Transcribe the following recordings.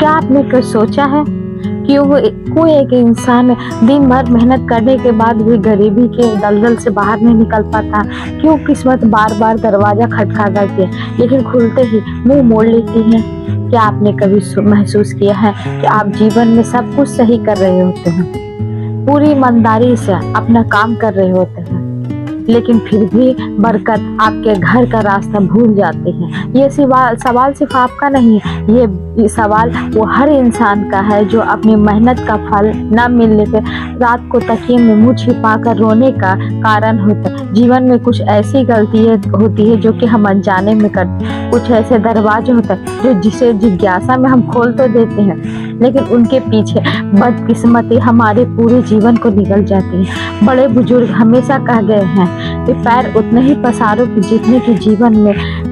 क्या आपने कभी सोचा है कि वो कोई एक इंसान दिन भर मेहनत करने के बाद भी गरीबी के दलदल से बाहर नहीं निकल पाता? क्यों किस्मत बार बार दरवाजा खटखटाती है लेकिन खुलते ही मुंह मोड़ लेती है? क्या आपने कभी महसूस किया है कि आप जीवन में सब कुछ सही कर रहे होते हैं, पूरी ईमानदारी से अपना काम कर रहे होते हैं, लेकिन फिर भी बरकत आपके घर का रास्ता भूल जाती है? ये सवाल सिर्फ आपका नहीं है, ये सवाल वो हर इंसान का है जो अपनी मेहनत का फल न मिलने से रात को तकिए में मुंह छिपाकर रोने का कारण होता है। जीवन में कुछ ऐसी गलतियां होती है जो कि हम अनजाने में करते हैं, कुछ ऐसे दरवाजे होते हैं जो जिसे जिज्ञासा में हम खोल तो देते हैं, लेकिन उनके पीछे बदकिस्मती हमारे पूरे जीवन को निगल जाती है। बड़े बुजुर्ग हमेशा कह गए हैं कि पैर उतने ही पसारो कि जितने के जीवन में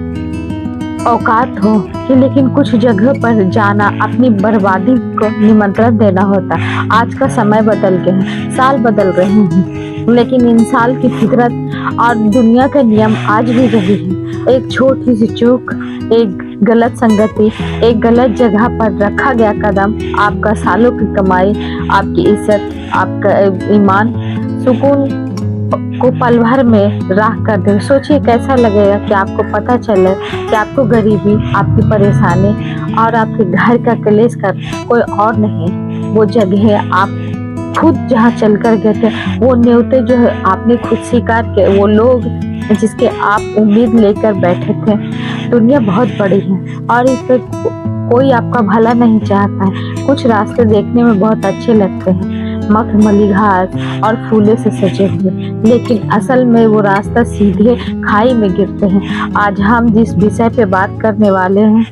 औकात हो, कि लेकिन कुछ जगह पर जाना अपनी बर्बादी को निमंत्रण देना होता है। आज का समय बदल गया है, साल बदल रहे हैं, लेकिन इंसान की फितरत और दुनिया के नियम आज भी वही है। एक छोटी सी चूक, एक गलत संगति, एक गलत जगह पर रखा गया कदम आपका सालों की कमाई, आपकी इज्जत, आपका ईमान, सुकून को पल भर में राख कर दे। सोचिए कैसा लगेगा कि आपको पता चले कि आपको गरीबी, आपकी परेशानी और आपके घर का कलेश कर कोई और नहीं, वो जगह आप खुद जहाँ चलकर गए थे, वो न्योते जो है आपने खुद स्वीकार किए, वो लोग जिसके आप उम्मीद लेकर बैठे थे। दुनिया बहुत बड़ी है और इस पर कोई आपका भला नहीं चाहता है। कुछ रास्ते देखने में बहुत अच्छे लगते हैं, मखमली घास और फूलों से सजे हुए, लेकिन असल में वो रास्ता सीधे खाई में गिरते हैं। आज हम जिस विषय पे बात करने वाले हैं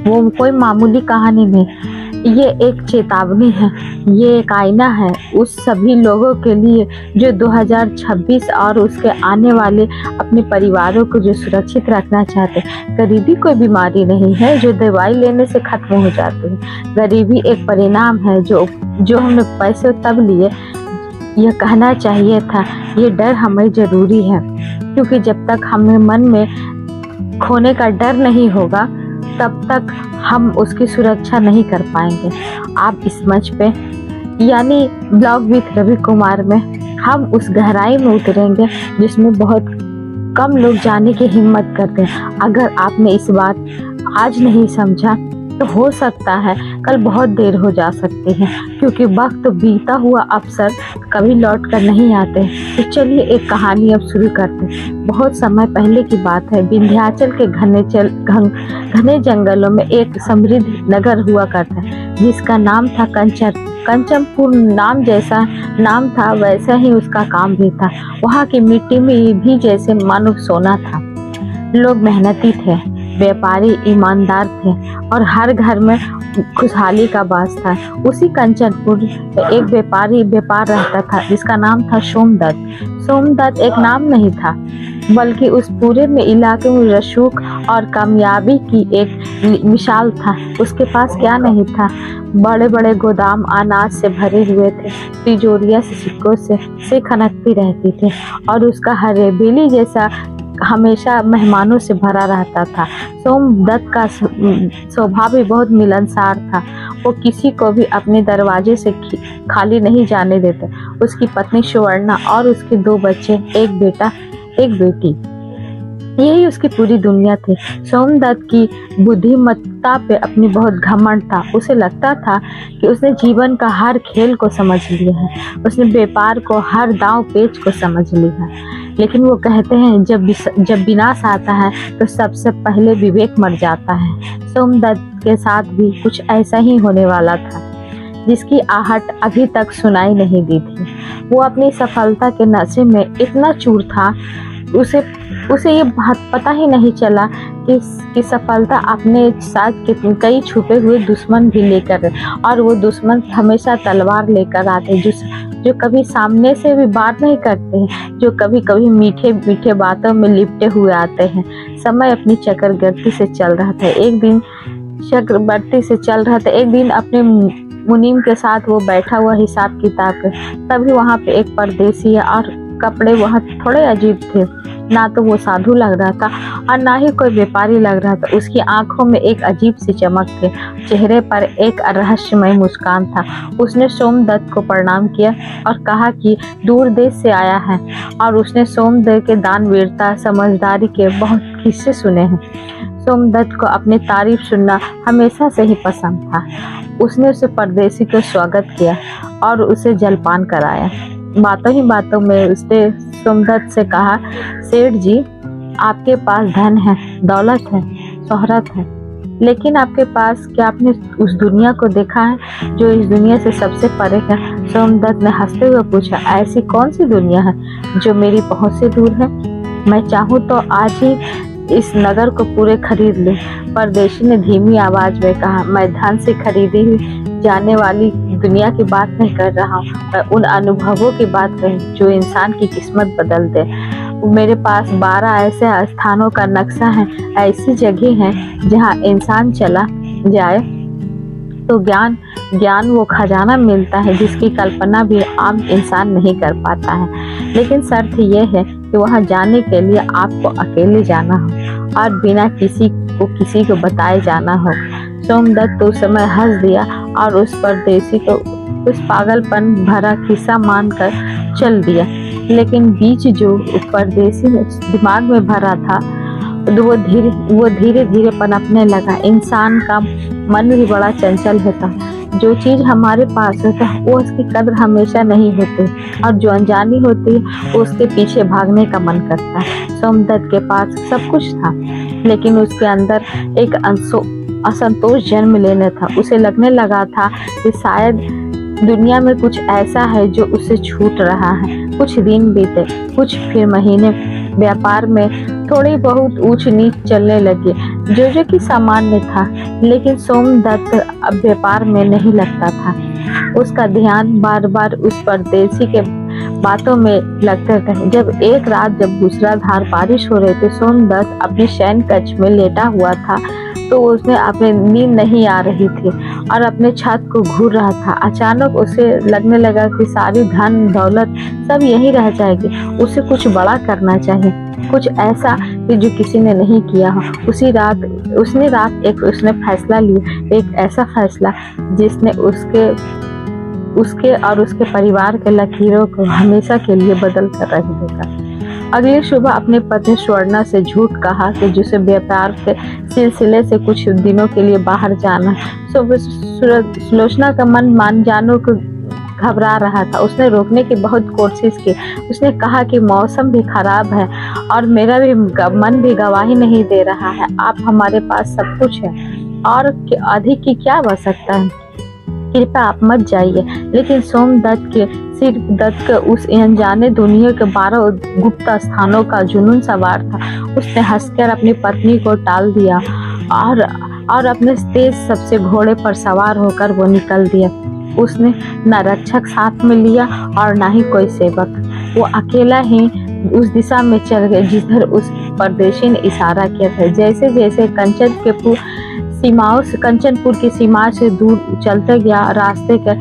वो कोई मामूली कहानी नहीं, ये एक चेतावनी है, ये एक आईना है उस सभी लोगों के लिए जो 2026 और उसके आने वाले अपने परिवारों को जो सुरक्षित रखना चाहते हैं। गरीबी कोई बीमारी नहीं है जो दवाई लेने से खत्म हो जाती है। गरीबी एक परिणाम है जो हमने पैसे तब लिए, यह कहना चाहिए था, ये डर हमें जरूरी है, क्योंकि जब तक हमें मन में खोने का डर नहीं होगा तब तक हम उसकी सुरक्षा नहीं कर पाएंगे। आप इस मंच पे यानी ब्लॉग विथ रवि कुमार में हम उस गहराई में उतरेंगे जिसमें बहुत कम लोग जाने की हिम्मत करते हैं। अगर आपने इस बात आज नहीं समझा तो हो सकता है कल बहुत देर हो जा सकती है, क्योंकि वक्त बीता हुआ अवसर कभी लौट कर नहीं आते। तो चलिए एक कहानी अब शुरू करते हैं। बहुत समय पहले की बात है, विंध्याचल के घने जंगलों में एक समृद्ध नगर हुआ करता है जिसका नाम था कंचनपुर। नाम जैसा नाम था वैसा ही उसका काम भी था। वहाँ की मिट्टी में भी जैसे मानो सोना था। लोग मेहनती थे, व्यापारी ईमानदार थे और हर घर में खुशहाली का वास था। उसी कंचनपुर में एक व्यापार रहता था जिसका नाम था सोमदत्त। सोमदत्त एक नाम नहीं था, बल्कि उस पूरे में इलाके में रसूख और कामयाबी की एक मिसाल था। उसके पास क्या नहीं था, बड़े बड़े गोदाम अनाज से भरे हुए थे, तिजोरियां से सिक्कों से खनकती रहती थी और उसका हरेबेली जैसा हमेशा मेहमानों से भरा रहता था। सोमदत्त का स्वभाव भी बहुत मिलनसार था। वो किसी को भी अपने दरवाजे से खाली नहीं जाने देता। उसकी पत्नी सुवर्णा और उसके 2 बच्चे, एक बेटा एक बेटी, यही उसकी पूरी दुनिया थी। सोमदत्त की बुद्धिमत्ता पे अपनी बहुत घमंड था। उसे लगता था कि उसने जीवन का हर खेल को समझ लिया है, उसने व्यापार को हर दांव पेच को समझ लिया है। लेकिन वो कहते हैं जब विनाश आता है तो सबसे पहले विवेक मर जाता है। सोमदत्त के साथ भी कुछ ऐसा ही होने वाला था, जिसकी आहट अभी तक सुनाई नहीं दी थी। वो अपनी सफलता के नशे में इतना चूर था, उसे ये पता ही नहीं चला कि सफलता अपने साथ कई छुपे हुए दुश्मन भी लेकर, और वो दुश्मन हमेशा तलवार लेकर आते जो कभी सामने से भी बात नहीं करते हैं, जो कभी कभी मीठे मीठे बातों में लिपटे हुए आते हैं। समय अपनी चक्रगति से चल रहा था। एक दिन अपने मुनीम के साथ वो बैठा हुआ हिसाब किताब, तभी वहाँ पे एक परदेसी और कपड़े वहाँ थोड़े अजीब थे। ना तो वो साधु लग रहा था और ना ही कोई व्यापारी लग रहा था। उसकी आंखों में एक अजीब सी चमक थी, चेहरे पर एक रहस्यमय मुस्कान था। उसने सोमदत्त को प्रणाम किया और कहा कि दूर देश से आया है और उसने सोमदत्त के दानवीरता समझदारी के बहुत किस्से सुने हैं। सोमदत्त को अपनी तारीफ सुनना हमेशा से ही पसंद था। उसने उसे परदेसी को स्वागत किया और उसे जलपान कराया। बातों ही बातों में उसने सोमदत्त से कहा, सेठ जी, आपके पास धन है, दौलत है, शोहरत है, लेकिन आपके पास क्या आपने उस दुनिया को देखा है जो इस दुनिया से सबसे परे है? सोमदत्त ने हंसते हुए पूछा, ऐसी कौन सी दुनिया है जो मेरी पहुंच से दूर है? मैं चाहूँ तो आज ही इस नगर को पूरे खरीद लूं। परदेशी ने धीमी आवाज में कहा, मैं धन से खरीदी जाने वाली दुनिया की बात नहीं कर रहा हूँ, मैं उन अनुभवों की बात कर जो इंसान की किस्मत बदल दे। मेरे पास 12 ऐसे स्थानों का नक्शा है, ऐसी जगह है जहाँ इंसान चला जाए तो ज्ञान वो खजाना मिलता है जिसकी कल्पना भी आम इंसान नहीं कर पाता है। लेकिन शर्त यह है कि वहाँ जाने के लिए आपको अकेले जाना हो और बिना किसी को बताए जाना हो। सोमदत्त उस समय हंस दिया और उस परदेसी को उस पागलपन भरा किस्सा मानकर चल दिया। लेकिन बीच जो परदेसी दिमाग में भरा था वो धीरे धीरे पनपने लगा। इंसान का मन भी बड़ा चंचल होता, जो चीज हमारे पास होता है वो उसकी कद्र हमेशा नहीं होती और जो अनजानी होती है उसके पीछे भागने का मन करता है। सोमदत्त के पास सब कुछ था, लेकिन उसके अंदर एक असंतोष जन्म लेने था। उसे लगने लगा था कि शायद दुनिया में कुछ ऐसा है जो उसे छूट रहा है। कुछ दिन बीते, कुछ फिर महीने, व्यापार में थोड़ी बहुत ऊंच नीच चलने लगी, जो कि सामान्य था। लेकिन सोमदत्त अब व्यापार में नहीं लगता था। उसका ध्यान बार बार उस परदेसी के बातों में लगता था। जब एक रात जब मूसलाधार बारिश हो रही थी, सोमदत्त अपने शयन कक्ष में लेटा हुआ था तो उसने अपने नींद नहीं आ रही थी और अपने छत को घूर रहा था। अचानक उसे लगने लगा कि सारी धन दौलत सब यही रह जाएगी। उसे कुछ बड़ा करना चाहिए, कुछ ऐसा कि जो किसी ने नहीं किया हो। उसने फैसला लिया, एक ऐसा फैसला जिसने उसके और उसके परिवार के लकीरों को हमेशा के लिए बदल कर रख देगा। अगली सुबह अपने पत्नी स्वर्णा से झूठ कहा कि जिसे व्यापार के सिलसिले से कुछ दिनों के लिए बाहर जाना है। सुलोचना का मन मान जानो को घबरा रहा था। उसने रोकने की बहुत कोशिश की। उसने कहा कि मौसम भी खराब है और मेरा भी मन भी गवाही नहीं दे रहा है। आप हमारे पास सब कुछ है और अधिक की क्या आवश्यकता है, कृपया आप मत जाइए। लेकिन सोमदत्त के उस अनजाने दुनिया के 12 गुप्त स्थानों का जुनून सवार था। उसने हंसकर अपनी पत्नी को टाल दिया और अपने तेज सबसे घोड़े पर सवार होकर वो निकल दिया। उसने न रक्षक साथ में लिया और न ही कोई सेवक। वो अकेला ही उस दिशा में चल गए जिधर उस परदेशी ने इशारा किया था। जैसे जैसे कंचनपुर की सीमा से दूर चलते गया, रास्ते के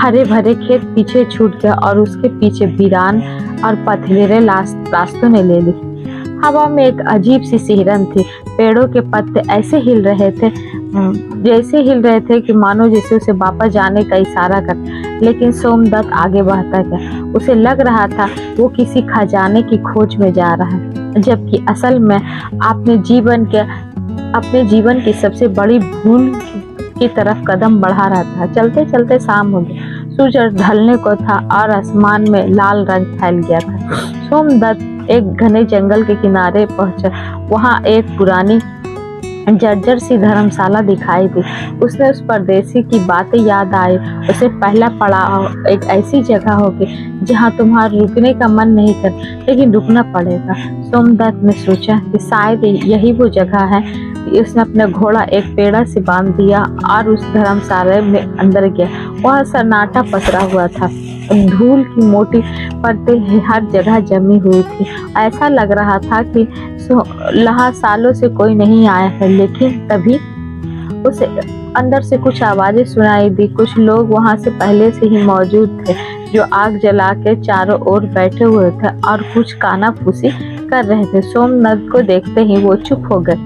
हरे भरे खेत पीछे छूट गया और उसके पीछे वीरान और पथरीले रास्तों ने ले ली। हवा में एक अजीब सी सिहरन थी। पेड़ों के पत्ते ऐसे हिल रहे थे कि मानो जैसे उसे वापस जाने का इशारा कर। लेकिन सोमदत्त आगे बढ़ता गया। उसे लग रहा था वो किसी खजाने की खोज में जा रहा है, जबकि असल में अपने जीवन की सबसे बड़ी भूल की तरफ कदम बढ़ा रहा था। चलते चलते शाम हो गई, सूरज ढलने को था और आसमान में लाल रंग फैल गया था। सोमदत्त एक घने जंगल के किनारे पहुंचा। वहां एक पुरानी जर्जर सी धर्मशाला दिखाई दी। उसने उस परदेसी की बातें याद आई। उसे पहला पड़ाव एक ऐसी जगह होगी जहां तुम्हारा रुकने का मन नहीं कर, लेकिन रुकना पड़ेगा। सोमदत्त ने सोचा कि शायद यही वो जगह है। उसने अपना घोड़ा एक पेड़ा से बांध दिया और उस धर्मशाला में अंदर गया। वह सन्नाटा पसरा हुआ था। धूल की मोटी परतें हर जगह जमी हुई थी। ऐसा लग रहा था कि यहाँ सालों से कोई नहीं आया है। लेकिन तभी उसे अंदर से कुछ आवाजें सुनाई दी। कुछ लोग वहां से पहले से ही मौजूद थे जो आग जला के चारों ओर बैठे हुए थे और कुछ कानाफूसी कर रहे थे। सोमदत्त को देखते ही वो चुप हो गए।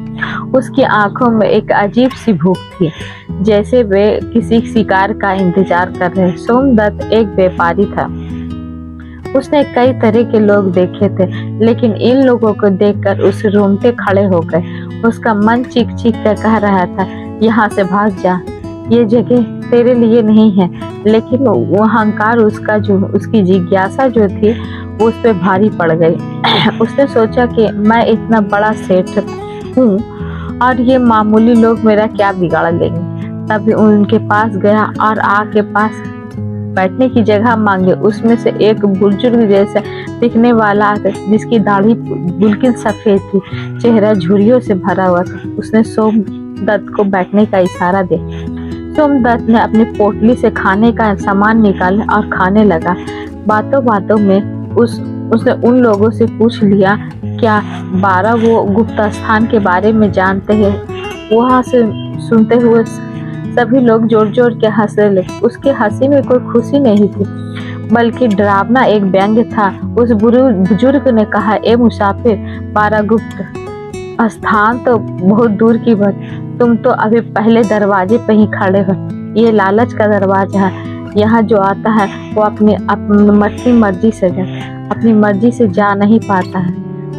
उसकी आंखों में एक अजीब सी भूख थी, जैसे वे किसी शिकार का इंतजार कर रहे। सोमदत्त एक व्यापारी था। उसने कई तरह के लोग देखे थे, लेकिन इन लोगों को देखकर उस रोंगटे खड़े हो गए। उसका मन चीख चीख कर कह रहा था, यहाँ से भाग जा, ये जगह तेरे लिए नहीं है। लेकिन वो अहंकार उसकी जिज्ञासा जो थी वो उस पर भारी पड़ गई। उसने सोचा कि मैं इतना बड़ा सेठ हूँ और ये मामूली लोग मेरा क्या बिगाड़ लेंगे। तभी उनके पास गया और आग के पास बैठने की जगह मांगे। उसमें से एक बुजुर्ग जैसा दिखने वाला जिसकी दाढ़ी बिल्कुल सफेद थी, चेहरा झुर्रियों से भरा हुआ था। उसने सोमदत्त को बैठने का इशारा दिया। सोमदत्त ने अपनी पोटली से खाने का सामान निकाला और खाने लगा। बातों बातों में उसने उन लोगों से पूछ लिया, क्या 12 वो गुप्त स्थान के बारे में जानते हैं। वहाँ से सुनते हुए सभी लोग जोर जोर के हंसने लगे। उसकी हंसी में कोई खुशी नहीं थी, बल्कि डरावना एक व्यंग्य था। उस बुजुर्ग ने कहा, ए मुसाफिर, 12 गुप्त स्थान तो बहुत दूर की बात, तुम तो अभी पहले दरवाजे पे ही खड़े हो। ये लालच का दरवाजा है, यहाँ जो आता है वो अपनी मर्जी से जा नहीं पाता है।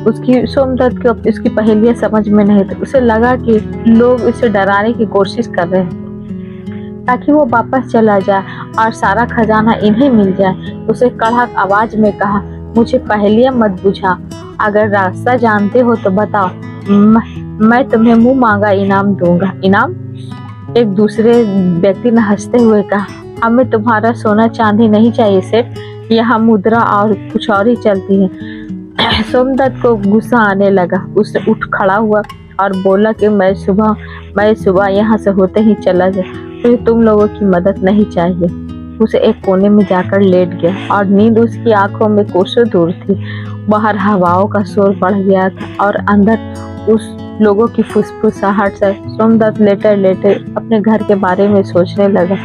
उसकी सोमदत्त को उसकी पहेलियां समझ में नहीं थी। उसे लगा कि लोग इसे डराने की कोशिश कर रहे हैं ताकि वो वापस चला जाए और सारा खजाना इन्हें मिल जाए। उसे कड़क आवाज में कहा, मुझे पहेलियां मत बुझा, अगर रास्ता जानते हो तो बताओ, मैं तुम्हें मुंह मांगा इनाम दूंगा। इनाम? एक दूसरे व्यक्ति ने हंसते हुए कहा, हमें तुम्हारा सोना चांदी नहीं चाहिए सेठ, यहाँ मुद्रा और कुछ और ही चलती है। सोमदत्त को गुस्सा आने लगा। उसने उठ खड़ा हुआ और बोला कि मैं सुबह यहाँ से होते ही चला जाए, मुझे तुम लोगों की मदद नहीं चाहिए। उसे एक कोने में जाकर लेट गया और नींद उसकी आंखों में कोसों दूर थी। बाहर हवाओं का शोर बढ़ गया था और अंदर उस लोगों की फुसफुसाहट से सोमदत्त लेटे लेटे अपने घर के बारे में सोचने लगा।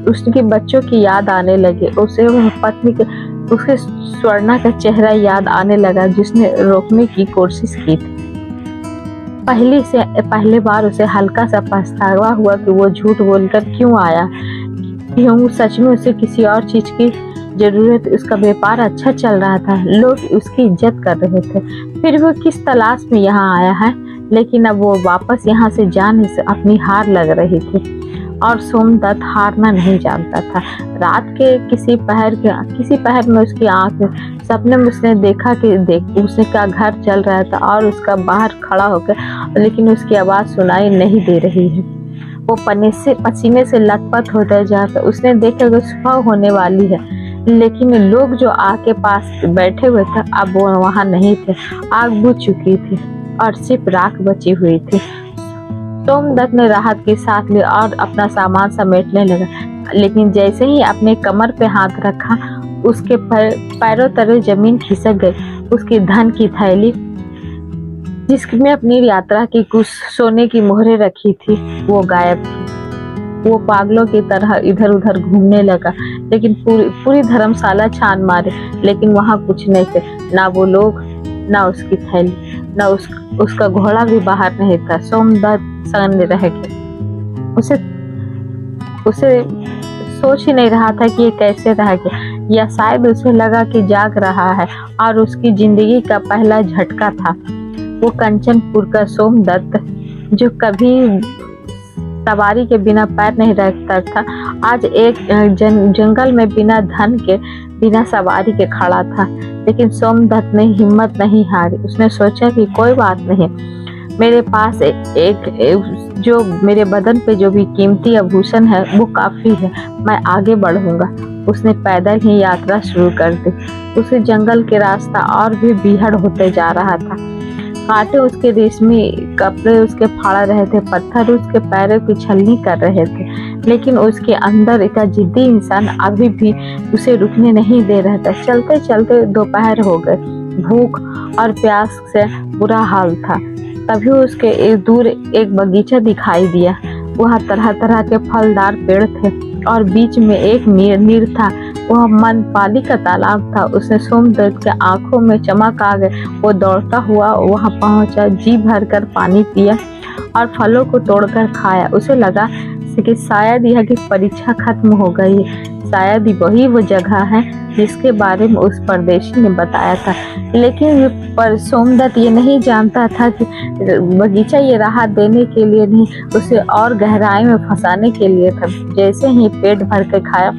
उसके बच्चों की याद आने लगी। उसे वह पत्नी के उसके स्वर्णा का चेहरा याद आने लगा, जिसने रोकने की कोशिश की थी। पहले बार उसे हल्का सा पछतावा हुआ कि वो झूठ बोलकर क्यों आया। क्यों सच में उसे किसी और चीज की जरूरत। उसका व्यापार अच्छा चल रहा था, लोग उसकी इज्जत कर रहे थे। फिर वो किस तलाश में यहाँ आया है। लेकिन अब वो वापस यहाँ से जाने से अपनी हार लग रही थी और सोमदत्त हारना नहीं जानता था। रात के किसी पहर में उसकी आंख सपने में उसने देखा कि उसने का घर चल रहा था और उसका बाहर खड़ा होकर, लेकिन उसकी आवाज सुनाई नहीं दे रही है। वो पसीने से लथपथ होता जाता। उसने देखा कि सुबह होने वाली है, लेकिन लोग जो आग के पास बैठे हुए थे अब वो वहां नहीं थे। आग बुझ चुकी थी और सिर्फ राख बची हुई थी। सोमदत्त ने राहत की सांस ली और अपना सामान समेटने लगा, लेकिन जैसे ही अपने कमर पे हाथ रखा, उसके पैरों तले जमीन खिसक गई। उसकी धन की थैली, जिसमें अपनी यात्रा की कुछ सोने की मोहरें रखी थी, वो गायब थी। वो पागलों की तरह इधर उधर घूमने लगा, लेकिन पूरी धर्मशाला छान मारे, लेकिन वहां कुछ नहीं थे। ना वो लोग, ना उसकी थैली, ना उसका घोड़ा भी बाहर नहीं था। सोमदत्त सन्न रह गया। उसे सोच ही नहीं रहा था कि ये कैसे रह गया, या शायद उसे लगा कि जाग रहा है और उसकी जिंदगी का पहला झटका था। वो कंचनपुर का सोमदत्त, जो कभी सवारी के बिना पैर नहीं रखता था, आज एक जंगल में बिना धन के, बिना सवारी के खड़ा था। लेकिन सोमदत्त ने हिम्मत नहीं हारी। उसने सोचा कि कोई बात नहीं, मेरे पास जो मेरे बदन पे जो भी कीमती आभूषण है वो काफी है, मैं आगे बढ़ूंगा। उसने पैदल ही यात्रा शुरू कर दी। उसे जंगल के रास्ता और भी बीहड़ होते जा रहा था। कांटे उसके रेशमी कपड़े उसके फाड़ रहे थे, पत्थर उसके पैरों की छलनी कर रहे थे, लेकिन उसके अंदर एक जिद्दी इंसान अभी भी उसे रुकने नहीं दे रहा था। चलते चलते दोपहर हो गए। भूख और प्यास से बुरा हाल था। तभी उसके दूर एक बगीचा दिखाई दिया। वहाँ तरह तरह के फलदार पेड़ थे और बीच में एक नीर था वह मनपाली का तालाब था। उसने सोमदत्त के आंखों में चमक आ गई। वो दौड़ता हुआ वहां पहुंचा, जी भरकर पानी पिया और फलों को तोड़कर खाया। उसे लगा कि शायद यह की परीक्षा खत्म हो गई है, शायद ही वही वो जगह है जिसके बारे में उस परदेशी ने बताया था। लेकिन पर सोमदत्त ये नहीं जानता था कि बगीचा ये राहत देने के लिए नहीं, उसे और गहराई में फंसाने के लिए था। जैसे ही पेट भर के खाया,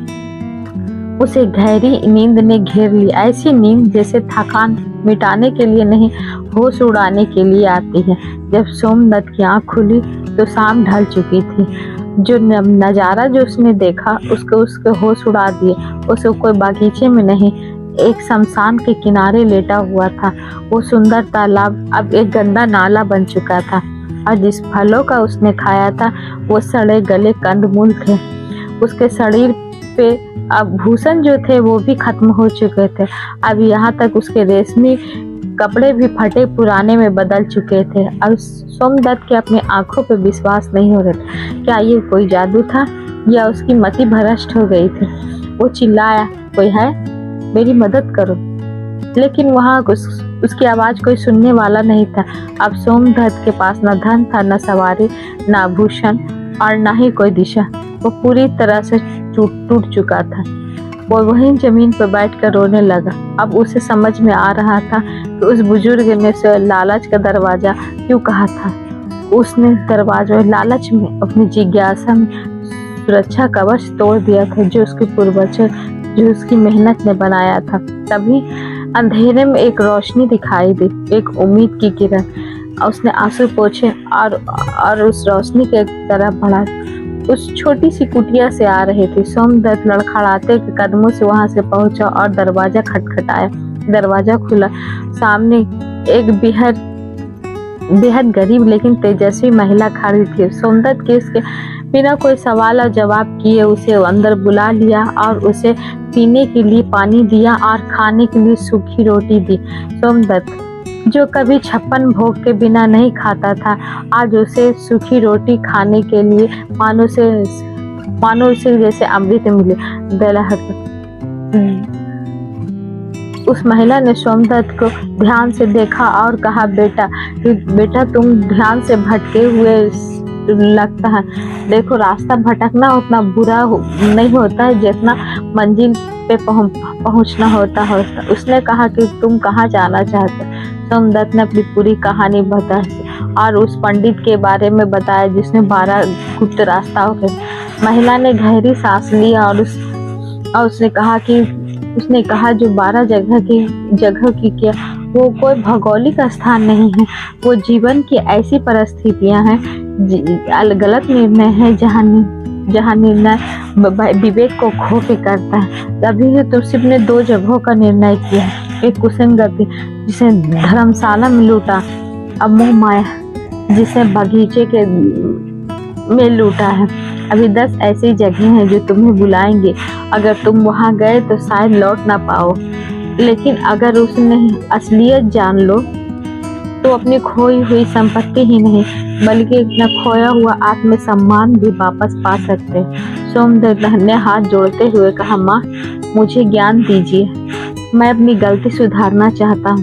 उसे गहरी नींद ने घेर ली। ऐसी नींद जैसे थकान मिटाने के लिए नहीं, होश उड़ाने के लिए आती है। जब सोमदत्त की आंख खुली तो शाम ढल चुकी थी। जो नजारा जो उसने देखा उसके होश उड़ा दिए। उसे कोई बागीचे में नहीं, एक शमशान के किनारे लेटा हुआ था। वो सुंदर तालाब अब एक गंदा नाला बन चुका था और जिस फलों का उसने खाया था वो सड़े गले कंदमूल थे। उसके शरीर पे अब भूषण जो थे वो भी खत्म हो चुके थे। अब यहाँ तक उसके रेशमी कपड़े भी फटे पुराने में बदल चुके थे। अब सोमदत्त के अपनी आंखों पे विश्वास नहीं हो रहा था। क्या ये कोई जादू था या उसकी मति भ्रष्ट हो गई थी? वो चिल्लाया, कोई है, मेरी मदद करो। लेकिन वहाँ उसकी आवाज कोई सुनने वाला नहीं था। अब सोमदत्त के पास न धन था, न सवारी, न आभूषण और न ही कोई दिशा। वो पूरी तरह से टूट चुका था। वो वहीं जमीन पर बैठकर रोने लगा। अब उसे समझ में आ रहा था कि उस बुजुर्ग ने उसे लालच का दरवाजा क्यों कहा था। उसने दरवाजा लालच में, अपनी जिज्ञासा में सुरक्षा कवच तोड़ दिया था जो उसके पूर्वजों, जो उसकी मेहनत ने बनाया था। तभी अंधेरे में एक रोशनी दिखाई दी, एक उम्मीद की किरण। उसने आंसू पोंछे और उस रोशनी के तरफ बढ़ा। उस छोटी सी कुटिया से आ रही थी। सोमदत्त लड़खड़ाते के कदमों से वहां से पहुंचा और दरवाजा खटखटाया। दरवाजा खुला। सामने एक बेहद गरीब लेकिन तेजस्वी महिला खड़ी थी। सोमदत्त के इसके बिना कोई सवाल और जवाब किए उसे अंदर बुला लिया और उसे पीने के लिए पानी दिया और खाने के लिए सूखी रोटी दी। सोमदत्त जो कभी 56 भोग के बिना नहीं खाता था, आज उसे सूखी रोटी खाने के लिए मानो उसे जैसे अमृत मिले। उस महिला ने सोमदत्त को ध्यान से देखा और कहा, बेटा तुम ध्यान से भटके हुए लगता है। देखो, रास्ता भटकना उतना बुरा नहीं होता है जितना मंजिल पे पहुंचना होता है। उसने कहा कि तुम कहाँ जाना चाहते? सोमदत्त ने अपनी पूरी कहानी बताई और उस पंडित के बारे में बताया जिसने 12 गुप्त रास्ताओं के। महिला ने गहरी सांस ली और उसने कहा जो 12 जगह की क्या, वो कोई भौगोलिक स्थान नहीं है, वो जीवन की ऐसी परिस्थितियां हैं, गलत निर्णय है जहाँ निर्णय विवेक को खो के करता है। तभी से तो सिर्फ ने 2 जगहों का निर्णय किया है। एक कुसंगति जिसे धर्मशाला में लूटा, अब मोह माया जिसे बगीचे के में लूटा है। अभी 10 ऐसी जगह हैं जो तुम्हें बुलाएंगे। अगर तुम वहां गए तो शायद लौट ना पाओ, लेकिन अगर उसने असलियत जान लो तो अपनी खोई हुई संपत्ति ही नहीं बल्कि अपना खोया हुआ आत्मसम्मान भी वापस पा सकते। सोमदत्त ने हाथ जोड़ते हुए कहा, माँ मुझे ज्ञान दीजिए, मैं अपनी गलती सुधारना चाहता हूँ।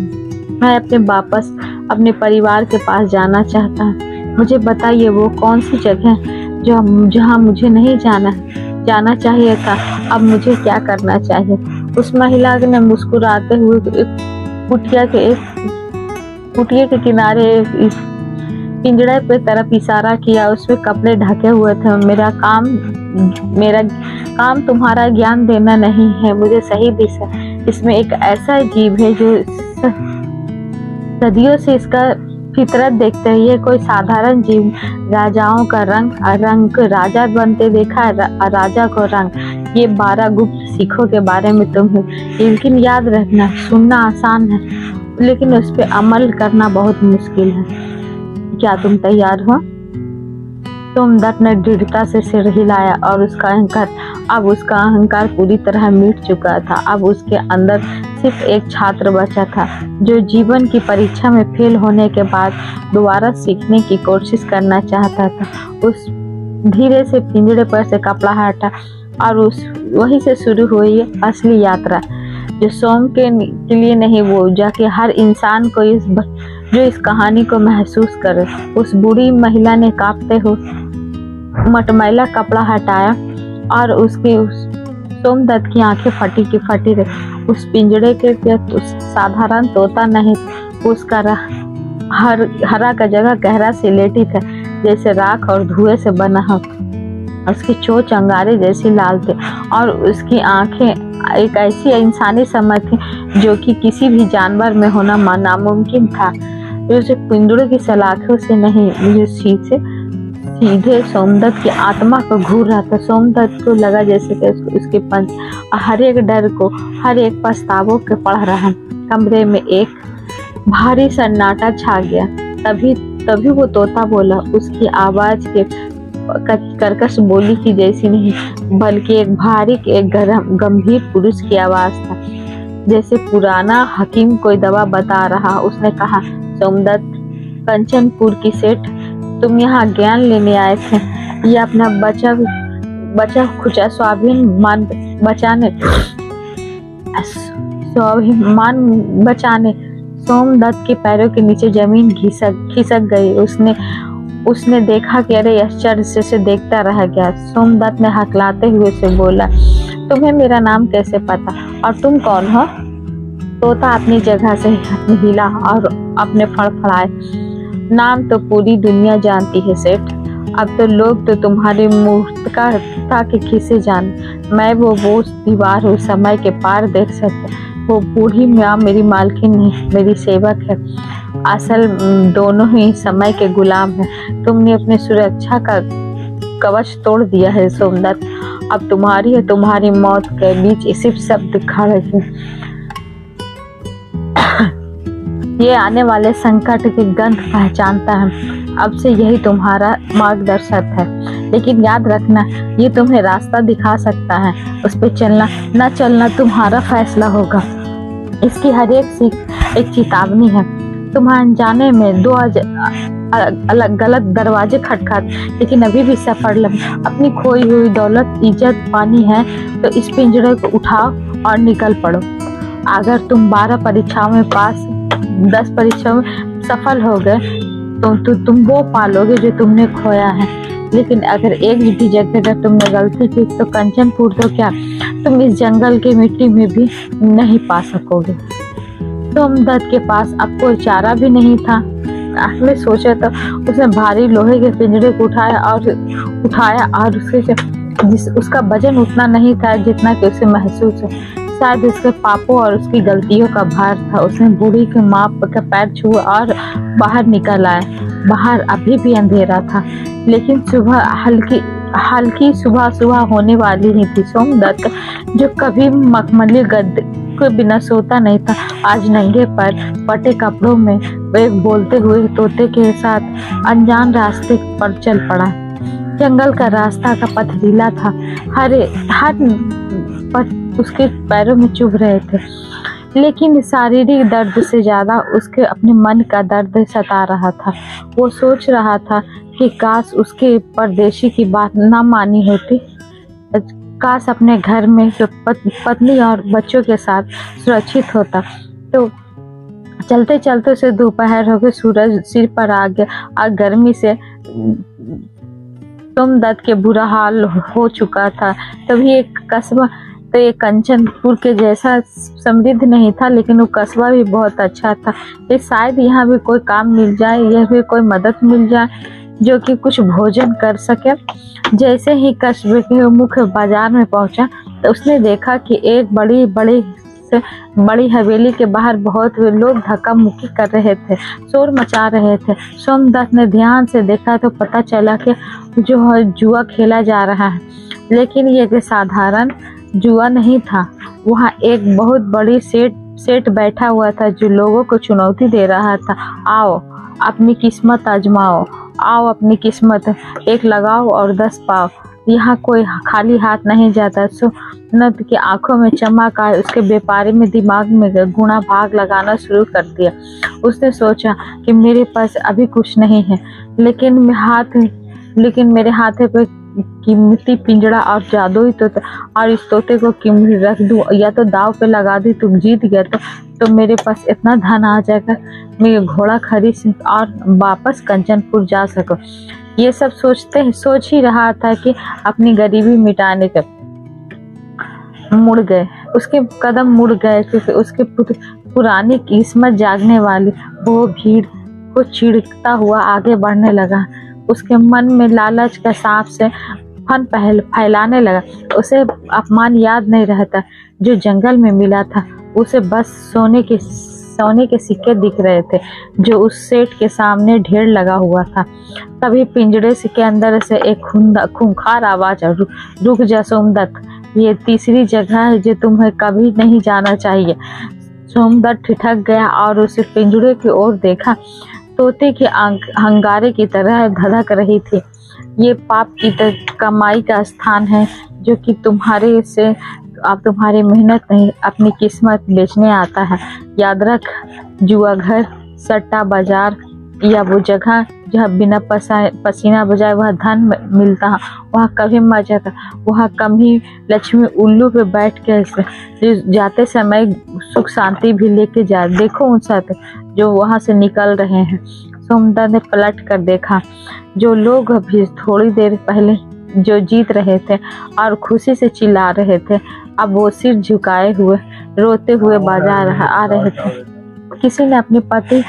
मैं वापस अपने परिवार के पास जाना चाहता हूँ। मुझे बताइए वो कौन सी जगह जहाँ मुझे नहीं जाना चाहिए था। अब मुझे क्या करना चाहिए? उस महिला ने मुस्कुराते हुए कुटिया के किनारे पिंजड़े पे तरफ इशारा किया। उसमें कपड़े ढके हुए थे। मेरा काम तुम्हारा ज्ञान देना नहीं है, मुझे सही दिशा। इसमें एक ऐसा जीव है जो सदियों से इसका फितरत देखते हैं। ये कोई साधारण जीव, राजाओं का रंग राजा बनते देखा, राजा को रंग। ये 12 गुप्त सीखों के बारे में लेकिन याद रखना, सुनना आसान है लेकिन उस पर अमल करना बहुत मुश्किल है। क्या तुम तैयार हो? सोमदत्त ने दृढ़ता से सिर हिलाया और उसका अहंकार पूरी तरह मिट चुका था। अब उसके अंदर सिर्फ एक छात्र बचा था जो जीवन की परीक्षा में फेल होने के बाद दोबारा सीखने की कोशिश करना चाहता था। उस धीरे से पिंजड़े पर से कपड़ा हटा और उस वहीं से शुरू हुई असली यात्रा, जो सोम के लिए नहीं, वो जाके हर इंसान को जो इस कहानी को महसूस करे। उस बूढ़ी महिला ने कांपते हुए मटमैला कपड़ा हटाया और उसके सोमदत्त की आंखें फटी की फटी रही। उस पिंजड़े के साधारण तोता नहीं, उसका हरा का जगह गहरा सिलेटी था, जैसे राख और धुएं से बना हो। उसकी चोंच अंगारे जैसी लाल थी और उसकी आंखें एक ऐसी इंसानी समझ थी जो कि किसी भी जानवर में होना नामुमकिन था। जो पिंजड़े की सलाखों से नहीं, जो सीधे सोमदत्त की आत्मा को घूर रहा था। सोमदत्त को लगा जैसे कि उसके पंच हर एक डर को, हर एक पछतावों के पढ़ रहा। कमरे में एक भारी सन्नाटा छा गया। तभी वो तोता बोला। उसकी आवाज के कर्कश बोली की जैसी नहीं, बल्कि एक भारी, एक गंभीर पुरुष की आवाज था, जैसे पुराना हकीम कोई दवा बता रहा। उसने कहा, सोमदत्त, कंचनपुर की सेठ, तुम यहाँ ज्ञान लेने आए थे या अपना बचा खुचा स्वाभिमान बचाने? सोमदत्त के पैरों के नीचे जमीन खिसक गई। उसने देखा कि अरे आश्चर्य से देखता रह गया। सोमदत्त ने हकलाते हुए से बोला, तुम्हें मेरा नाम कैसे पता और तुम कौन हो? तोता अपनी जगह से हिला और अपने फड़फड़ाए, नाम तो पूरी दुनिया जानती है सेठ। अब तो लोग तो तुम्हारी मूर्खता के किसे जान। मैं वो दीवार हूँ, समय के पार देख सकते। वो बूढ़ी माँ मेरी मालकिन नहीं, मेरी सेवक है। असल दोनों ही समय के गुलाम हैं। तुमने अपनी सुरक्षा का कवच तोड़ दिया है सोमदत्त। अब तुम्हारी और तुम्हारी मौत के बीच सिर्फ शब्द खड़े हैं। ये आने वाले संकट की गंध पहचानता है। अब से यही तुम्हारा मार्गदर्शक है, लेकिन याद रखना, ये तुम्हें रास्ता दिखा सकता है। उस पे चलना न चलना तुम्हारा फैसला होगा। इसकी हर एक सीख एक चेतावनी है। तुम अनजाने में दो अलग गलत दरवाजे खटखाते, लेकिन अभी भी सफर अपनी खोई हुई दौलत, इज्जत पानी है तो इस पिंजरे को उठाओ और निकल पड़ो। अगर तुम 12 परीक्षाओं में पास, 10 परीक्षाओं में सफल हो गए तो तुम वो पालोगे जो तुमने खोया है। लेकिन अगर एक भी जगह तुमने गलती की तो कंचनपुर तो क्या, तुम इस जंगल की मिट्टी में भी नहीं पा सकोगे। सोमदत्त के पास अब कोई चारा भी नहीं था। आखिर सोचा तो उसने भारी लोहे के पिंजरे को उठाया और उसका वजन उतना नहीं था जितना कि उसे महसूस है। शायद उसके पापों और उसकी गलतियों का भार था। उसने बूढ़ी के माँ का पैर छुआ और बाहर निकल आया। बाहर अभी भी अंधेरा था, लेकिन सुबह हल्की सुबह होने वाली ही थी। सोमदत्त, जो कभी मखमली गद्दे के बिना सोता नहीं था, आज नंगे पर फटे कपड़ों में एक बोलते हुए तोते के साथ अनजान रास्ते पर चल पड़ा। जंगल का रास्ता का पथरीला था। हर पथ उसके पैरों में चुभ रहे थे, लेकिन शारीरिक दर्द से ज्यादा उसके अपने मन का दर्द सता रहा था। वो सोच रहा था कि काश उसके परदेशी की बात ना मानी होती, काश अपने घर में पत्नी और बच्चों के साथ सुरक्षित होता। तो चलते चलते से दोपहर हो गई, सूरज सिर पर आ गया और गर्मी से सोमदत्त के बुरा हाल हो चुका था। तभी एक कस्बा, तो ये कंचनपुर के जैसा समृद्ध नहीं था, लेकिन वो कस्बा भी बहुत अच्छा था। ये शायद यहाँ भी कोई काम मिल जाए, यह भी कोई मदद मिल जाए जो कि कुछ भोजन कर सके। जैसे ही कस्बे के मुख्य बाजार में पहुंचा तो उसने देखा कि एक बड़ी हवेली के बाहर बहुत लोग धक्का मुक्की कर रहे थे, शोर मचा रहे थे। सोमदत्त ने ध्यान से देखा तो पता चला कि जो जुआ खेला जा रहा है, लेकिन ये साधारण जुआ नहीं था। वहाँ एक बहुत बड़ी सेठ बैठा हुआ था जो लोगों को चुनौती दे रहा था, आओ अपनी किस्मत आजमाओ, आओ अपनी किस्मत एक लगाओ और 10 पाओ। यहाँ कोई खाली हाथ नहीं जाता। सोमदत्त की आंखों में चमक आई। उसके व्यापारी में दिमाग में गुणा भाग लगाना शुरू कर दिया। उसने सोचा कि मेरे पास अभी कुछ नहीं है, लेकिन मेरे हाथ पे कीमती पिंजड़ा और जादुई तोता, और इस तोते को रख दूं या तो दाव पे लगा दी, तुम जीत गया तो मेरे पास इतना धन आ जाएगा, मैं घोड़ा खरीद और वापस कंचनपुर जा सकूं। ये सब सोच ही रहा था कि अपनी गरीबी मिटाने के मुड़ गए, उसके कदम मुड़ गए, क्योंकि उसके पुरानी किस्मत जागने वाली वो भीड़ को चिढ़ता हुआ आगे बढ़ने लगा। उसके मन में लालच का सांप से फन फैलाने लगा। उसे अपमान याद नहीं रहता जो जंगल में मिला था, उसे बस सोने के सिक्के दिख रहे थे जो उस सेठ के सामने ढेर लगा हुआ था। तभी पिंजड़े के अंदर से एक खूंखार आवाज, रुक जा सोमदत्त, ये तीसरी जगह है जो तुम्हें कभी नहीं जाना चाहिए। सोमदत्त ठिठक गया और उसे पिंजड़े की ओर देखा। तोते की अंगारे की तरह धधक रही थी। ये पाप की कमाई का स्थान है जो कि तुम्हारे से अब तुम्हारी मेहनत नहीं, अपनी किस्मत बेचने आता है। याद रख, जुआ घर, सट्टा बाजार या वो जगह जहाँ बिना पसीना बजाए वह धन मिलता है, वहाँ कभी मजा था। वहाँ कभी लक्ष्मी उल्लू पे बैठ के जाते समय सुख शांति भी लेके जा। देखो उन सब जो वहाँ से निकल रहे हैं। सोमदत्त ने पलट कर देखा। जो लोग अभी थोड़ी देर पहले जो जीत रहे थे और खुशी से चिल्ला रहे थे, अब वो सिर झुकाए हुए रोते हुए बाजार आ रहे थे। किसी ने अपने पति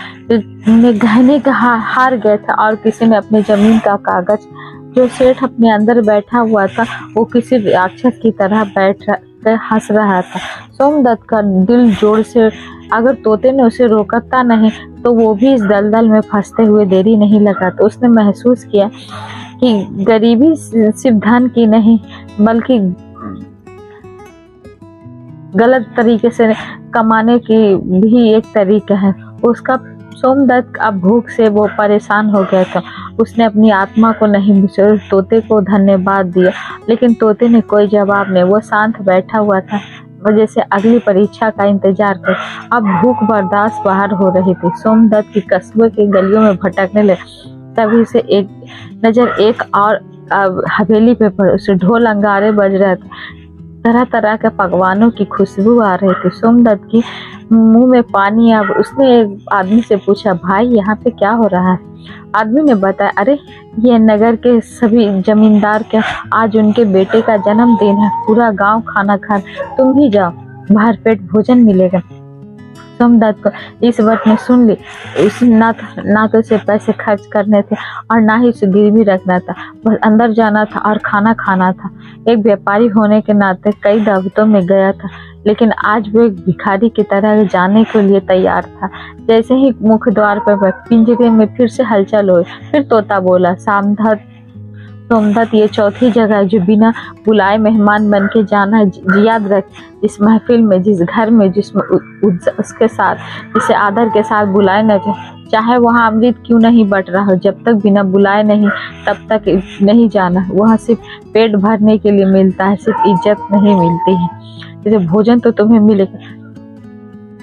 ने गहने का हार गया था और किसी ने अपनी जमीन का कागज। जो सेठ अपने अंदर बैठा हुआ था वो किसी राक्षस की तरह बैठ कर हंस रहा था। सोमदत्त का दिल जोर से, अगर तोते ने उसे रोकता नहीं तो वो भी इस दलदल में फंसते हुए देरी नहीं लगा। तो उसने महसूस किया कि गरीबी सिर्फ धन की नहीं बल्कि गलत तरीके से कमाने की भी एक तरीका है। उसका सोमदत्त अब भूख से वो परेशान हो गया था। उसने अपनी आत्मा को नहीं बुझा, तोते को धन्यवाद दिया, लेकिन तोते ने कोई जवाब नहीं। वो शांत बैठा हुआ था, वजह से अगली परीक्षा का इंतजार कर। अब भूख बर्दाश्त बाहर हो रही थी। सोमदत्त की कस्बे की गलियों में भटकने लगे। तभी से एक और हवेली पे पड़े, उसे ढोल अंगारे बज रहे थे, तरह तरह के पकवानों की खुशबू आ रही थी। सोमदत्त की मुंह में पानी आ। उसने एक आदमी से पूछा, भाई यहाँ पे क्या हो रहा है? आदमी ने बताया, अरे ये नगर के सभी जमींदार के आज उनके बेटे का जन्मदिन है, पूरा गांव खाना खा, तुम भी जाओ, बाहर पेट भोजन मिलेगा। सोमदत्त को इस बात ने सुन ली। उसे ना तो उसे पैसे खर्च करने थे और ना ही उसे गिरवी रखना था, बस अंदर जाना था और खाना खाना था। एक व्यापारी होने के नाते कई दावतों में गया था, लेकिन आज वो एक भिखारी की तरह जाने के लिए तैयार था। जैसे ही मुख्य द्वार पर पिंजरे में फिर से हलचल हुई। फिर तोता बोला, सोमदत्त, ये चौथी जगह है जो बिना बुलाए मेहमान बन के जाना है। याद रख, जिस महफिल में, जिस घर में, जिसमें उसके साथ, जिसे आदर के साथ बुलाए न जाए, चाहे वहाँ अमृत क्यों नहीं बट रहा हो, जब तक बिना बुलाए नहीं तब तक नहीं जाना। वहाँ सिर्फ पेट भरने के लिए मिलता है, सिर्फ इज्जत नहीं मिलती है। जैसे भोजन तो तुम्हें मिलेगा,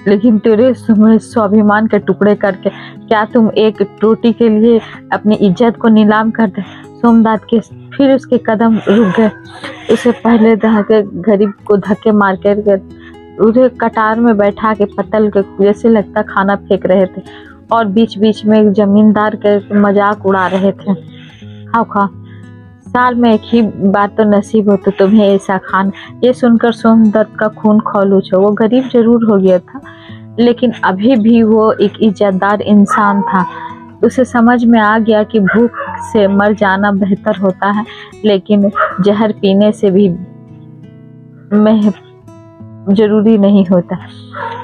लेकिन तेरे स्वाभिमान के टुकड़े करके क्या तुम एक रोटी के लिए अपनी इज्जत को नीलाम कर दे? सोमदत्त के फिर उसके कदम रुक गए। उसे पहले गरीब को धक्के मार कर उसे कटार में बैठा के पत्तल के जैसे लगता खाना फेंक रहे थे और बीच बीच में एक जमींदार के मजाक उड़ा रहे थे। खाओ, साल में एक ही बार तो नसीब हो तो तुम्हें ऐसा खान। ये सुनकर सोमदत्त का खून खौलूच हो। वो गरीब जरूर हो गया था, लेकिन अभी भी वो एक इज्जतदार इंसान था। उसे समझ में आ गया कि भूख से मर जाना बेहतर होता है, लेकिन जहर पीने से भी जरूरी नहीं होता।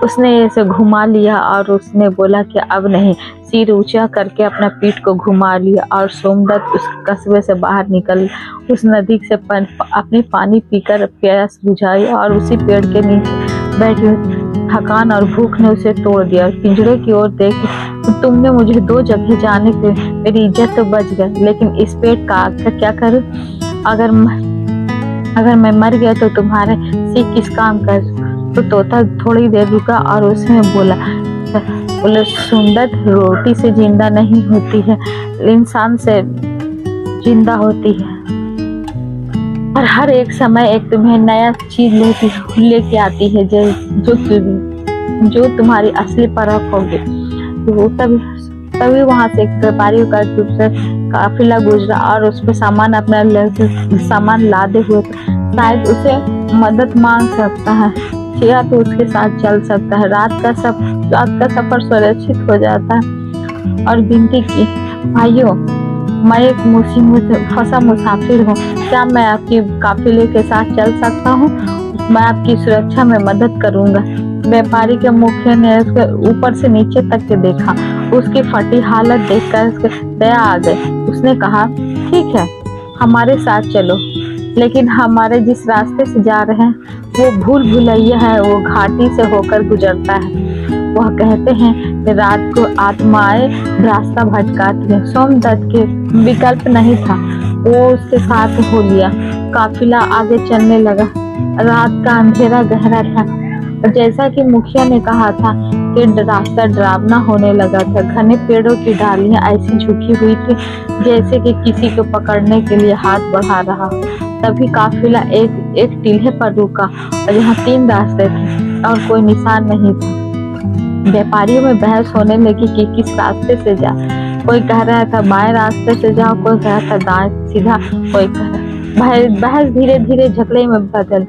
उसने इसे घुमा लिया और उसने बोला कि अब नहीं। सिर ऊंचा करके अपना पीठ को घुमा लिया और सोमदत्त उस कस्बे से बाहर निकल उस नदी से अपने पानी पीकर प्यास बुझाई और उसी पेड़ के नीचे बैठी। थकान और भूख ने उसे तोड़ दिया। पिंजरे की ओर देख, तुमने मुझे 2 जगह जाने के, मेरी इज्जत तो बच गई, लेकिन इस पेट का आखिर क्या करूं? अगर मैं मर गया तो तुम्हारे सिर किस काम कर? तो तोता थोड़ी देर रुका और उसने बोला, सोमदत्त, रोटी से जिंदा नहीं होती है, इंसान से जिंदा होती है। और हर एक समय एक तुम्हें नया चीज लेके आती है जो तुम्हारी असली परख होगी। वो तभी तभी वहां से एक व्यापारी का रूप से काफिला गुजरा और उसमें सामान लादे हुए शायद उसे मदद मांग सकता है या तो उसके साथ चल सकता है। रात का सफर सुरक्षित हो जाता है और विनती की, भाइयों, मैं एक फंसा मुसाफिर हूँ, क्या मैं आपके काफिले के साथ चल सकता हूँ? मैं आपकी सुरक्षा में मदद करूंगा। व्यापारी के मुखिया ने उसके ऊपर से नीचे तक के देखा। उसकी फटी हालत देखकर उसके दया आ गई। उसने कहा, ठीक है, हमारे साथ चलो, लेकिन हमारे जिस रास्ते से जा रहे हैं वो भूल भुलैया है, वो घाटी से होकर गुजरता है। वह कहते हैं कि रात को आत्माएं रास्ता भटकाती है। सोमदत्त के विकल्प नहीं था, वो उसके साथ हो लिया। काफिला आगे चलने लगा। रात का अंधेरा गहरा था। जैसा कि मुखिया ने कहा था कि रास्ता डरावना होने लगा था। घने पेड़ों की डालियां ऐसी झुकी हुई थी जैसे कि किसी को पकड़ने के लिए हाथ बढ़ा रहा। तभी काफिला एक टीले पर रुका और यहाँ 3 रास्ते थे और कोई निशान नहीं था। व्यापारियों में बहस होने लगी कि किस रास्ते से जा। कोई कह रहा था बाएं रास्ते से जाओ, कोई कह रहा था दाएं सीधा, कोई कह रहा। बहस धीरे धीरे झगड़े में बदल।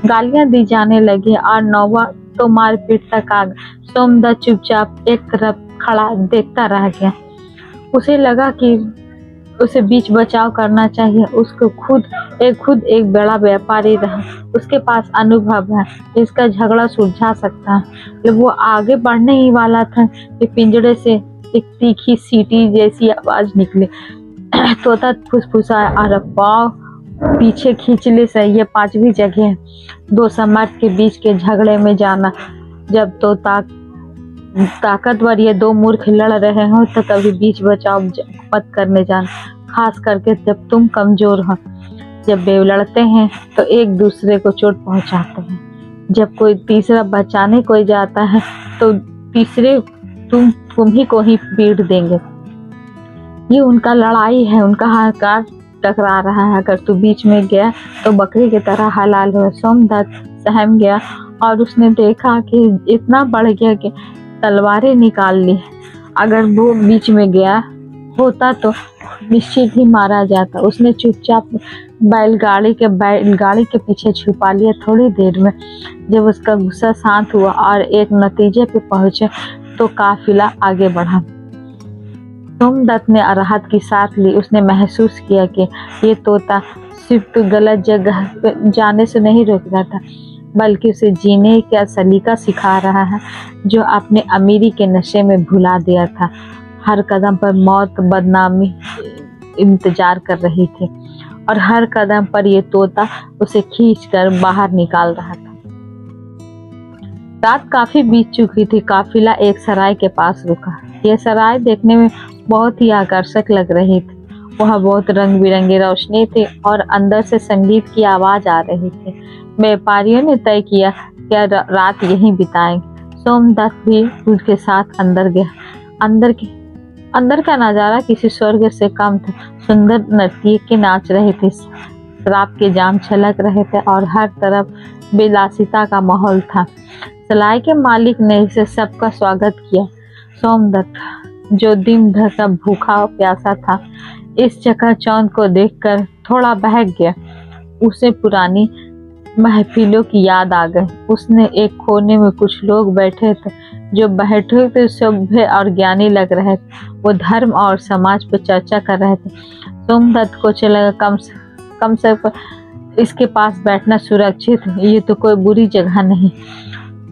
गालियां दी जाने लगी और नौबा तो मारपीट तक आ गई। सोमदत्त चुपचाप एक तरफ खड़ा देखता रह गया। उसे लगा कि उसे बीच बचाव करना चाहिए। उसको खुद एक बड़ा व्यापारी रहा, उसके पास अनुभव है, इसका झगड़ा सुलझा सकता है। जब वो आगे बढ़ने ही वाला था कि पिंजड़े से एक तीखी सीटी जैसी आवाज निकली। तोता फुसफुसाया, अरे वाह, पीछे खींच ले, सही है, 5वीं जगह है। 2 समर्थ के बीच के झगड़े में जाना। जब तो ताकतवर ये 2 मूर्ख लड़ रहे हो तो कभी बीच बचाव मत करने जाना, खास करके जब तुम कमजोर हो। जब वे लड़ते हैं तो एक दूसरे को चोट पहुंचाते हैं। जब कोई तीसरा बचाने कोई जाता है तो तीसरे तुम ही को ही पीट देंगे। ये उनका लड़ाई है, उनका हकार टकरा रहा है। अगर तू बीच में गया तो बकरी की तरह हलाल हो। सोमदत्त सहम गया और उसने देखा कि इतना बढ़ गया कि तलवारें निकाल ली। अगर वो बीच में गया होता तो निश्चित ही मारा जाता। उसने चुपचाप बैलगाड़ी के पीछे छुपा लिया। थोड़ी देर में जब उसका गुस्सा शांत हुआ और एक नतीजे पे पहुंचे तो काफिला आगे बढ़ा। सोमदत्त ने राहत की सांस ली। उसने महसूस किया कि ये तोता सिर्फ गलत जगह जाने से नहीं रोक रहा था, बल्कि उसे जीने का सलीका सिखा रहा है जो अपने अमीरी के नशे में भुला दिया था। हर कदम पर मौत बदनामी इंतजार कर रही थी और हर कदम पर ये तोता उसे खींचकर बाहर निकाल रहा था। रात काफी बीत चुकी थी। काफिला एक सराय के पास रुका। यह सराय देखने में बहुत ही आकर्षक लग रही थी। वहाँ बहुत रंग बिरंगी रोशनी थी और अंदर से संगीत की आवाज आ रही थी। व्यापारियों ने तय किया कि रात यहीं बिताएंगे। सोमदत्त भी उनके साथ अंदर गया। अंदर का नजारा किसी स्वर्ग से कम था। सुंदर नर्तकी नाच रहे थे, शराब के जाम छलक रहे थे और हर तरफ विलासिता का माहौल था। सराय के मालिक ने इसे सबका स्वागत किया। सोमदत्त, जो दिन भर का भूखा प्यासा था, इस चकाचौंध को देखकर थोड़ा बहक गया। उसे पुरानी महफिलों की याद आ गई। उसने एक कोने में कुछ लोग बैठे थे जो बैठे थे सभ्य और ज्ञानी लग रहे थे। वो धर्म और समाज पर चर्चा कर रहे थे। सोमदत्त को चला कम से इसके पास बैठना सुरक्षित है, ये तो कोई बुरी जगह नहीं।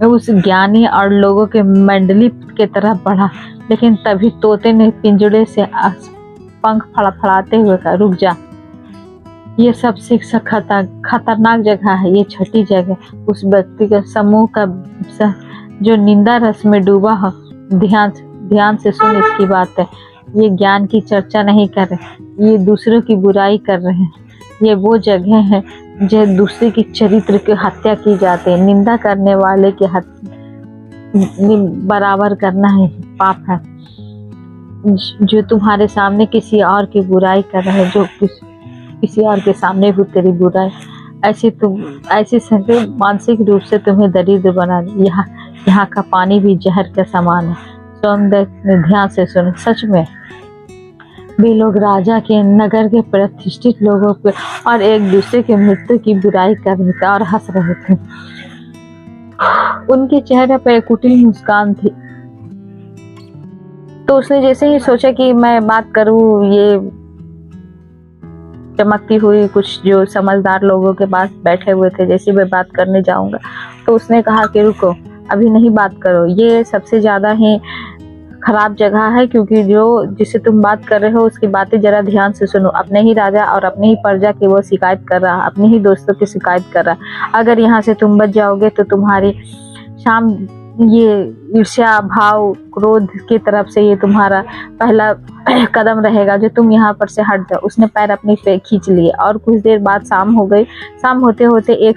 उस ज्ञानी और लोगों के मंडली के तरफ बढ़ा, लेकिन तभी तोते ने पिंजड़े से पंख फड़फड़ाते हुए कहा, रुक जा, ये सबसे खतरनाक जगह है। ये छठी जगह उस व्यक्ति के समूह का जो निंदा रस में डूबा हो। ध्यान से सुन इसकी बात है। ये ज्ञान की चर्चा नहीं कर रहे, ये दूसरों की बुराई कर रहे हैं। ये वो जगह है जो दूसरे की चरित्र की हत्या की जाती है। निंदा करने वाले की बराबर करना है पाप है। जो तुम्हारे सामने किसी और की बुराई कर रहे हैं, किसी और के सामने भी तेरी बुराई, ऐसी संदेह मानसिक रूप से तुम्हें दरिद्र बना दी। यहाँ का पानी भी जहर का समान है। सौंदर्य ध्यान से सुन, सच में वे लोग राजा के, नगर के प्रतिष्ठित लोगों पे और एक दूसरे के मृत्यु की बुराई कर रहे थे और हंस रहे थे। उनके चेहरे पर एक कुटिल मुस्कान थी। तो उसने जैसे ही सोचा कि मैं बात करूं, ये चमकती हुई कुछ जो समझदार लोगों के पास बैठे हुए थे, जैसे मैं बात करने जाऊंगा तो उसने कहा कि रुको, अभी नहीं बात करो, ये सबसे ज्यादा ही खराब जगह है, क्योंकि जो जिससे तुम बात कर रहे हो उसकी बातें जरा ध्यान से सुनो। अपने ही राजा और अपने ही प्रजा की वो शिकायत कर रहा, अपने ही दोस्तों की शिकायत कर रहा। अगर यहाँ से तुम बच जाओगे तो तुम्हारी शाम ये ईर्ष्या भाव क्रोध की तरफ से ये तुम्हारा पहला कदम रहेगा जो तुम यहाँ पर से हट जाओ। उसने पैर अपनी पे खींच लिए और कुछ देर बाद शाम हो गई। शाम होते होते एक